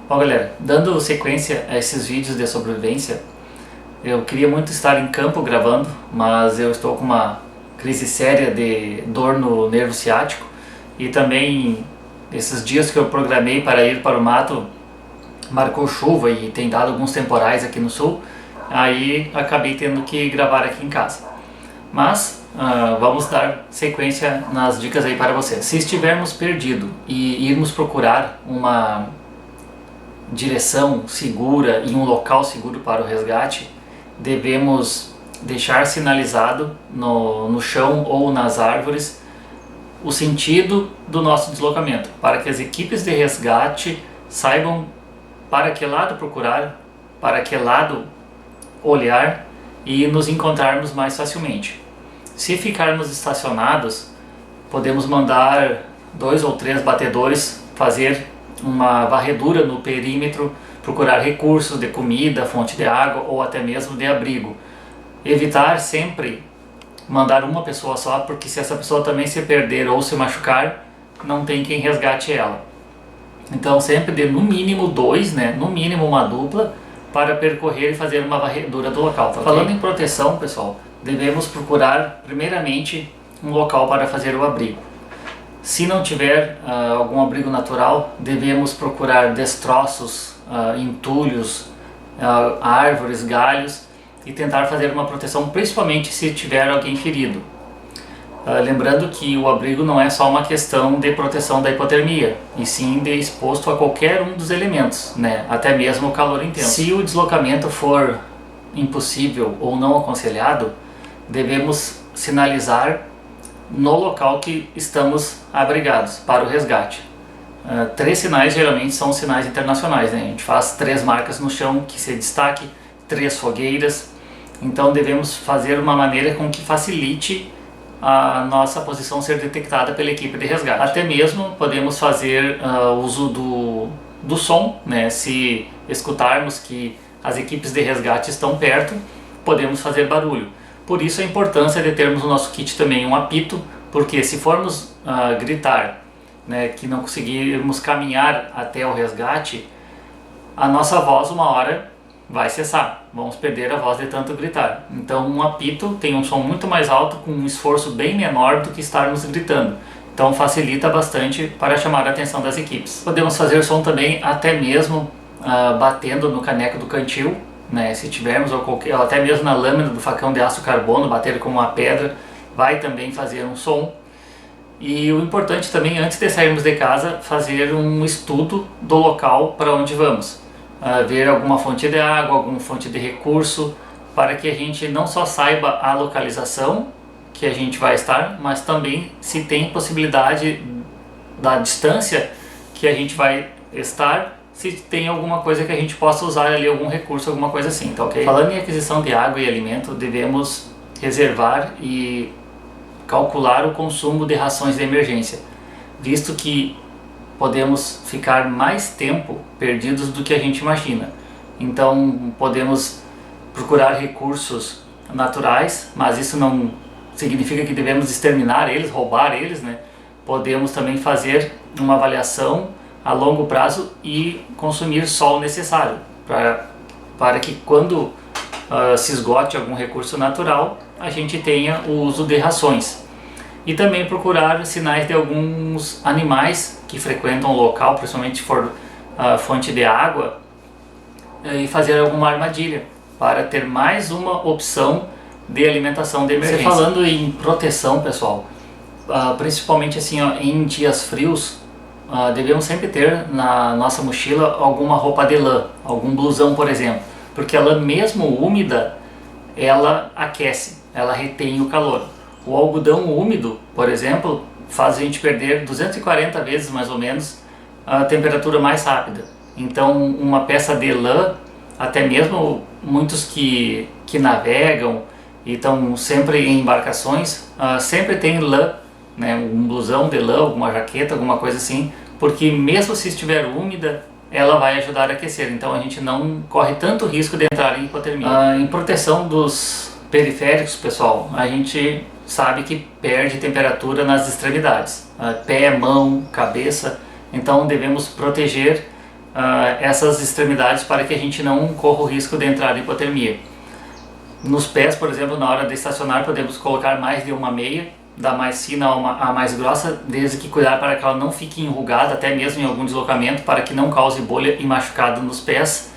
Bom, galera, dando sequência a esses vídeos de sobrevivência, eu queria muito estar em campo gravando, mas eu estou com uma crise séria de dor no nervo ciático e também esses dias que eu programei para ir para o mato marcou chuva e tem dado alguns temporais aqui no sul, aí acabei tendo que gravar aqui em casa. Mas vamos dar sequência nas dicas aí para vocês. Se estivermos perdido e irmos procurar uma direção segura e um local seguro para o resgate, devemos deixar sinalizado no chão ou nas árvores o sentido do nosso deslocamento, para que as equipes de resgate saibam para que lado procurar, para que lado olhar e nos encontrarmos mais facilmente. Se ficarmos estacionados, podemos mandar 2 ou 3 batedores fazer uma varredura no perímetro, procurar recursos de comida, fonte de água ou até mesmo de abrigo. Evitar sempre mandar uma pessoa só, porque se essa pessoa também se perder ou se machucar, não tem quem resgate ela. Então sempre de no mínimo 2, no mínimo uma dupla, para percorrer e fazer uma varredura do local. Tá? Falando em proteção, pessoal, devemos procurar primeiramente um local para fazer o abrigo. Se não tiver algum abrigo natural, devemos procurar destroços, entulhos, árvores, galhos e tentar fazer uma proteção, principalmente se tiver alguém ferido. Lembrando que o abrigo não é só uma questão de proteção da hipotermia, e sim de exposto a qualquer um dos elementos, até mesmo o calor intenso. Se o deslocamento for impossível ou não aconselhado, devemos sinalizar no local que estamos abrigados para o resgate. 3 sinais geralmente são sinais internacionais, A gente faz 3 marcas no chão que se destaque, 3 fogueiras. Então devemos fazer uma maneira com que facilite a nossa posição ser detectada pela equipe de resgate. Até mesmo podemos fazer uso do som, Se escutarmos que as equipes de resgate estão perto, podemos fazer barulho. Por isso a importância de termos no nosso kit também um apito, porque se formos gritar, que não conseguirmos caminhar até o resgate, a nossa voz uma hora vai cessar, vamos perder a voz de tanto gritar. Então um apito tem um som muito mais alto, com um esforço bem menor do que estarmos gritando. Então facilita bastante para chamar a atenção das equipes. Podemos fazer som também até mesmo batendo no caneco do cantil, se tivermos, ou até mesmo na lâmina do facão de aço carbono, bater com uma pedra, vai também fazer um som. E o importante também, antes de sairmos de casa, fazer um estudo do local para onde vamos. Ver alguma fonte de água, alguma fonte de recurso, para que a gente não só saiba a localização que a gente vai estar, mas também se tem possibilidade da distância que a gente vai estar, se tem alguma coisa que a gente possa usar ali, algum recurso, alguma coisa assim, tá ok? Falando em aquisição de água e alimento, devemos reservar e calcular o consumo de rações de emergência, visto que podemos ficar mais tempo perdidos do que a gente imagina. Então podemos procurar recursos naturais, mas isso não significa que devemos exterminar eles, roubar eles, Podemos também fazer uma avaliação a longo prazo e consumir só o necessário, para que quando se esgote algum recurso natural, a gente tenha o uso de rações. E também procurar sinais de alguns animais que frequentam o local, principalmente se for fonte de água, e fazer alguma armadilha, para ter mais uma opção de alimentação de emergência. Falando em proteção, pessoal, principalmente assim, em dias frios, devemos sempre ter na nossa mochila alguma roupa de lã, algum blusão, por exemplo, porque a lã mesmo úmida, ela aquece, ela retém o calor. O algodão úmido, por exemplo, faz a gente perder 240 vezes mais ou menos a temperatura mais rápida. Então uma peça de lã, até mesmo muitos que navegam e estão sempre em embarcações, sempre tem lã, um blusão de lã, alguma jaqueta, alguma coisa assim, porque mesmo se estiver úmida, ela vai ajudar a aquecer. Então a gente não corre tanto risco de entrar em hipotermia. Em proteção dos periféricos, pessoal, a gente sabe que perde temperatura nas extremidades, pé, mão, cabeça. Então devemos proteger essas extremidades para que a gente não corra o risco de entrar em hipotermia. Nos pés, por exemplo, na hora de estacionar, podemos colocar mais de uma meia, da mais fina a mais grossa, desde que cuidar para que ela não fique enrugada, até mesmo em algum deslocamento, para que não cause bolha e machucado nos pés.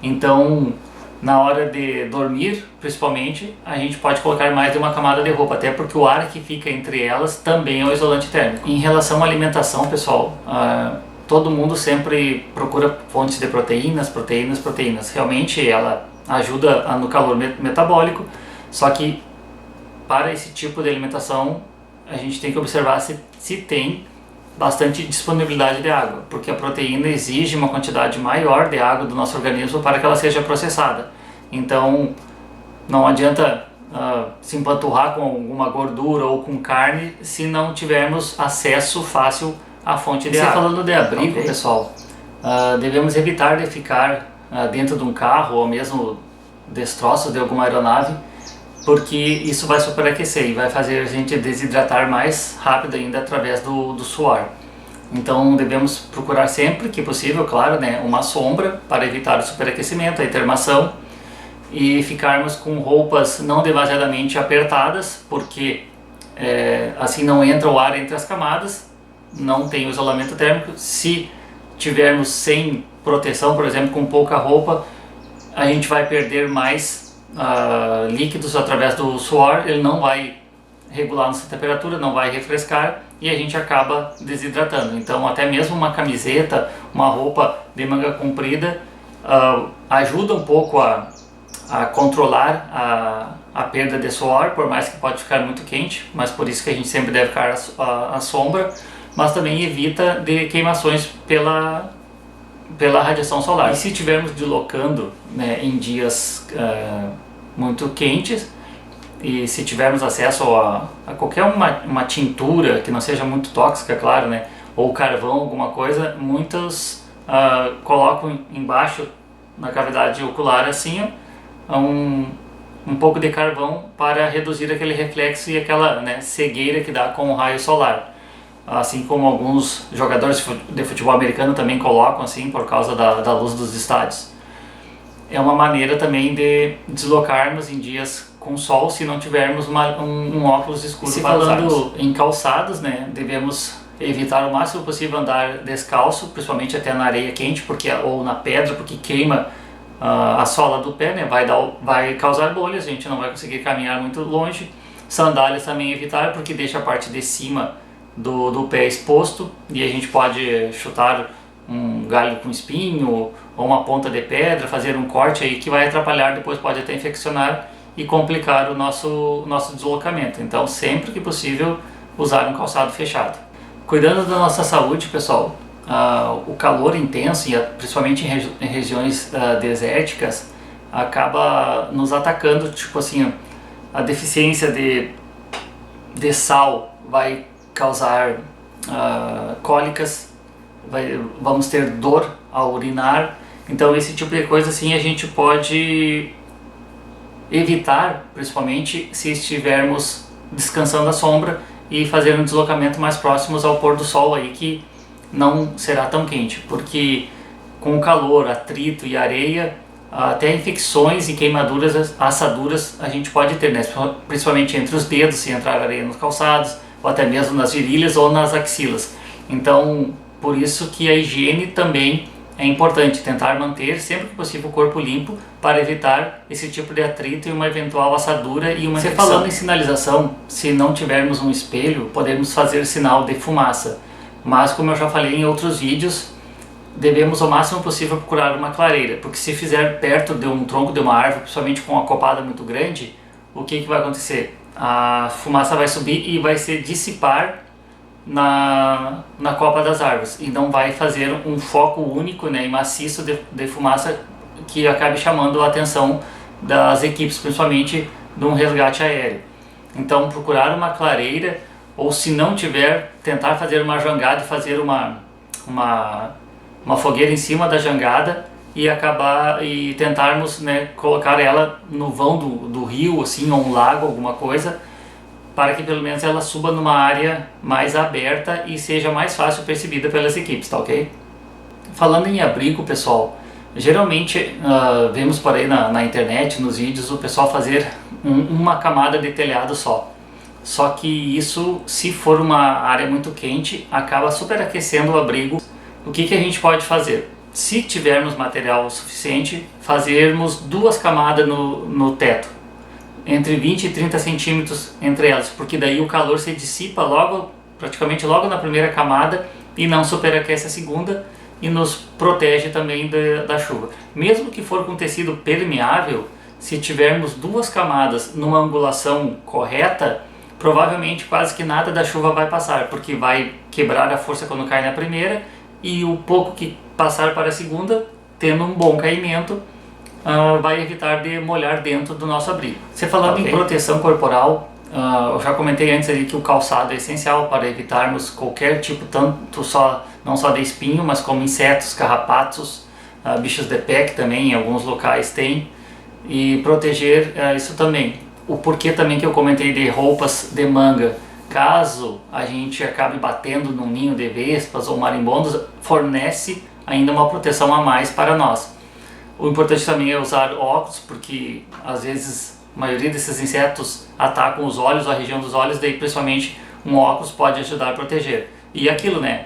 Então, na hora de dormir, principalmente, a gente pode colocar mais de uma camada de roupa, até porque o ar que fica entre elas também é o isolante térmico. Em relação à alimentação, pessoal, todo mundo sempre procura fontes de proteínas. Realmente ela ajuda no calor metabólico, só que para esse tipo de alimentação a gente tem que observar se tem bastante disponibilidade de água, porque a proteína exige uma quantidade maior de água do nosso organismo para que ela seja processada. Então não adianta se empanturrar com alguma gordura ou com carne se não tivermos acesso fácil à fonte de água. Falando de abrigo, okay, pessoal, devemos evitar de ficar dentro de um carro ou mesmo destroços de alguma aeronave, porque isso vai superaquecer e vai fazer a gente desidratar mais rápido ainda através do suor. Então devemos procurar sempre que possível, claro, né, uma sombra para evitar o superaquecimento, a hidermação, e ficarmos com roupas não demasiadamente apertadas, porque assim não entra o ar entre as camadas, não tem o isolamento térmico. Se tivermos sem proteção, por exemplo, com pouca roupa, a gente vai perder mais líquidos através do suor, ele não vai regular nossa temperatura, não vai refrescar e a gente acaba desidratando. Então até mesmo uma camiseta, uma roupa de manga comprida ajuda um pouco a controlar a perda de suor, por mais que pode ficar muito quente, mas por isso que a gente sempre deve ficar à sombra, mas também evita de queimações pela radiação solar. E se estivermos deslocando, né, em dias muito quentes, e se tivermos acesso a qualquer uma tintura que não seja muito tóxica, claro, né, ou carvão, alguma coisa, muitos colocam embaixo na cavidade ocular assim um pouco de carvão para reduzir aquele reflexo e aquela, né, cegueira que dá com o raio solar. Assim como alguns jogadores de futebol americano também colocam assim por causa da luz dos estádios. É uma maneira também de deslocarmos em dias com sol se não tivermos um óculos escuro para usarmos. Falando em calçados, né, devemos evitar o máximo possível andar descalço, principalmente até na areia quente, ou na pedra, porque queima a sola do pé, né, vai causar bolhas, a gente não vai conseguir caminhar muito longe. Sandálias também evitar, porque deixa a parte de cima do pé exposto e a gente pode chutar um galho com espinho ou uma ponta de pedra, fazer um corte aí que vai atrapalhar, depois pode até infeccionar e complicar o nosso deslocamento. Então sempre que possível usar um calçado fechado. Cuidando da nossa saúde, pessoal, o calor intenso, e principalmente em regiões desérticas, acaba nos atacando, tipo assim, a deficiência de sal vai causar cólicas, vamos ter dor ao urinar. Então esse tipo de coisa assim a gente pode evitar, principalmente se estivermos descansando à sombra e fazer um deslocamento mais próximos ao pôr do sol aí, que não será tão quente, porque com o calor, atrito e areia, até infecções e queimaduras, assaduras a gente pode ter, né? Principalmente entre os dedos, se entrar areia nos calçados, ou até mesmo nas virilhas ou nas axilas. Então, por isso que a higiene também é importante, tentar manter sempre que possível o corpo limpo para evitar esse tipo de atrito e uma eventual assadura e uma infecção. Falando em sinalização, se não tivermos um espelho, podemos fazer sinal de fumaça, mas como eu já falei em outros vídeos, devemos ao máximo possível procurar uma clareira, porque se fizer perto de um tronco de uma árvore, principalmente com uma copada muito grande, o que vai acontecer? A fumaça vai subir e vai se dissipar na copa das árvores e não vai fazer um foco único, né, e maciço de fumaça que acabe chamando a atenção das equipes, principalmente de um resgate aéreo. Então procurar uma clareira, ou se não tiver, tentar fazer uma jangada e fazer uma fogueira em cima da jangada e tentarmos, né, colocar ela no vão do rio, assim, ou um lago, alguma coisa, para que pelo menos ela suba numa área mais aberta e seja mais fácil percebida pelas equipes, tá ok? Falando em abrigo, pessoal, geralmente vemos por aí na internet, nos vídeos, o pessoal fazer uma camada de telhado só. Só que isso, se for uma área muito quente, acaba superaquecendo o abrigo. O que a gente pode fazer? Se tivermos material suficiente, fazermos 2 camadas no teto, entre 20 e 30 centímetros entre elas, porque daí o calor se dissipa praticamente logo na primeira camada e não superaquece a segunda e nos protege também da chuva. Mesmo que for com tecido permeável, se tivermos 2 camadas numa angulação correta, provavelmente quase que nada da chuva vai passar, porque vai quebrar a força quando cai na primeira e o pouco que passar para a segunda, tendo um bom caimento, vai evitar de molhar dentro do nosso abrigo. Você falando em proteção corporal, eu já comentei antes ali que o calçado é essencial para evitarmos qualquer tipo, não só de espinho, mas como insetos, carrapatos, bichos de pé, que também em alguns locais tem, e proteger isso também. O porquê também que eu comentei de roupas de manga, caso a gente acabe batendo num ninho de vespas ou marimbondos, fornece ainda uma proteção a mais para nós. O importante também é usar óculos, porque às vezes a maioria desses insetos atacam os olhos, a região dos olhos, daí principalmente um óculos pode ajudar a proteger. E aquilo, né?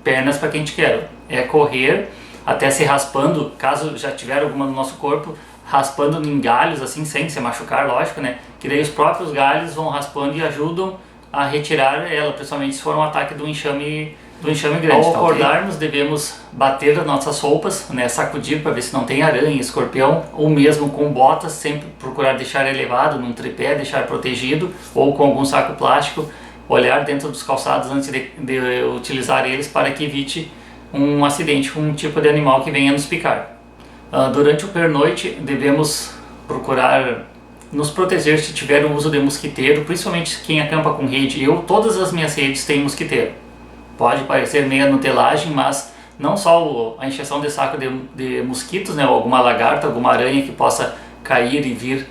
Pernas para quem a gente quer. É correr até se raspando, caso já tiver alguma no nosso corpo, raspando em galhos, assim, sem se machucar, lógico, né? Que daí os próprios galhos vão raspando e ajudam a retirar ela, principalmente se for um ataque do enxame grande. Ao acordarmos, devemos bater as nossas roupas, né, sacudir para ver se não tem aranha, escorpião, ou mesmo com botas, sempre procurar deixar elevado num tripé, deixar protegido, ou com algum saco plástico, olhar dentro dos calçados antes de utilizar eles para que evite um acidente com um tipo de animal que venha nos picar. Durante o pernoite, devemos procurar nos proteger se tiver o uso de mosquiteiro, principalmente quem acampa com rede. Todas as minhas redes têm mosquiteiro. Pode parecer meia nutelagem, mas não só a injeção de saco de mosquitos, né, ou alguma lagarta, alguma aranha que possa cair e vir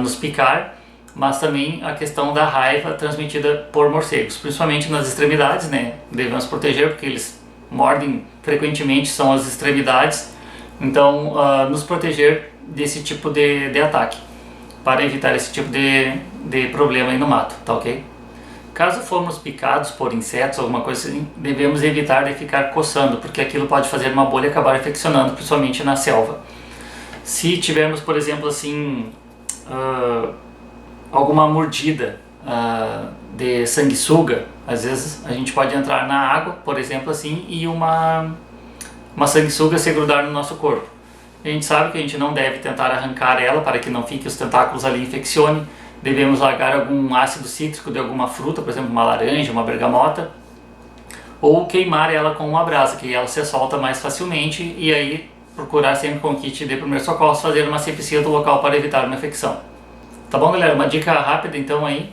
nos picar, mas também a questão da raiva transmitida por morcegos, principalmente nas extremidades, né, devemos proteger porque eles mordem frequentemente, são as extremidades, então nos proteger desse tipo de ataque, para evitar esse tipo de problema aí no mato, tá ok? Caso formos picados por insetos, alguma coisa assim, devemos evitar de ficar coçando, porque aquilo pode fazer uma bolha e acabar infeccionando, principalmente na selva. Se tivermos, por exemplo, assim, alguma mordida de sanguessuga, às vezes a gente pode entrar na água, por exemplo, assim, e uma sanguessuga se grudar no nosso corpo. A gente sabe que a gente não deve tentar arrancar ela para que não fique os tentáculos ali e infeccione. Devemos largar algum ácido cítrico de alguma fruta, por exemplo, uma laranja, uma bergamota, ou queimar ela com uma brasa, que ela se solta mais facilmente, e aí procurar sempre com o kit de primeiros socorros fazer uma asepsia do local para evitar uma infecção. Tá bom, galera? Uma dica rápida então aí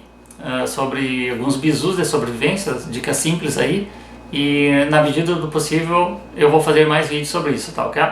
sobre alguns bizus de sobrevivência, dicas simples aí, e na medida do possível eu vou fazer mais vídeos sobre isso, tá ok?